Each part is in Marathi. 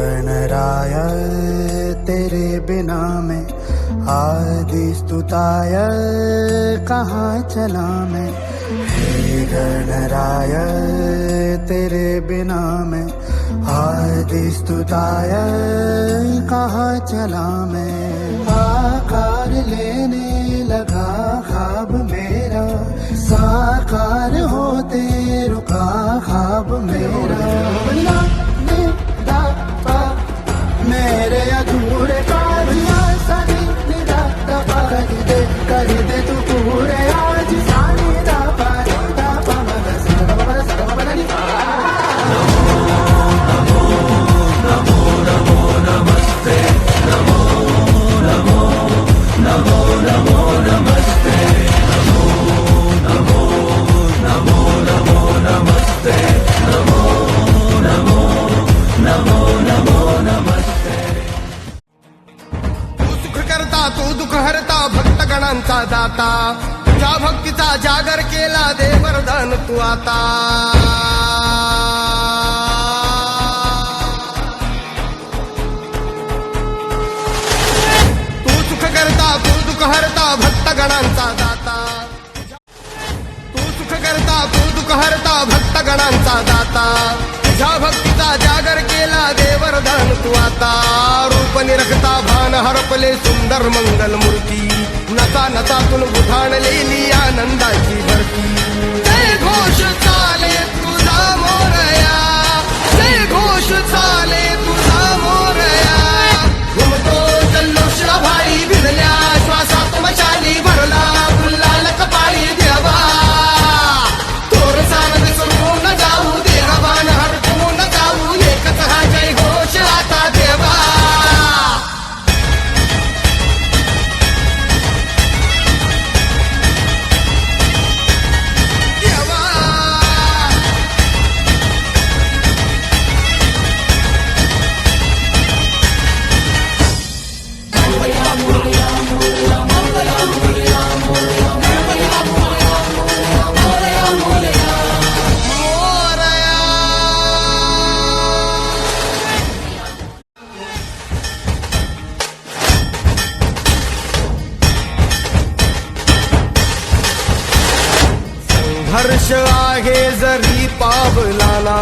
गणराय तेरे बिना मैं आदि स्तुताय कहाँ चला मैं। हे गणराय तेरे बिना मैं आदि स्तुताय कहाँ चला मैं। आकार लेने लगा ख्वाब मेरा, साकार होते रुका ख्वाब मेरा। मेरे अधूरे कार्य सभी निदा कर दे तू पूरे आज सानी दा पानी दा पमन सदा सदा बदली। नमो नमो नमस्ते, नमो नमो नमो नमो नमस्ते, नमो नमो नमो नमो नमस्ते, नमो नमो नमो नमो नमस्ते। तू सुख करता तू दुःख हरता भक्त गणांचा दाता, तुझ्या भक्तीचा जागर केला दे वरदान तू आता। तू सुख करता तू दुःख हरता भक्त गणांचा दाता, तू सुख करता तू दुःख हरता भक्त गणांचा दाता, तुझ्या भक्तीचा जागर केला दे वरदान तू आता। रूप निरखता भान हरपले सुंदर मंगल मूर्ती, नचा नचातून उधाणलेली आनंदाची भरती। जय घोष चाले तुझा मोरया, जय घोष चाले तुझा मोरया। घुमतो जल्लोष भाई भिजल्या श्वासात मशाली भरला गुलाल कपाळी देवा। तोर सारंग सोडून जाऊ देहवान हरपून जाऊ, एकच हा जय घोष आता देवा। हर्ष आहे जरी पावलाना,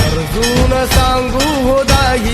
अर्जुन सांगू हो दाई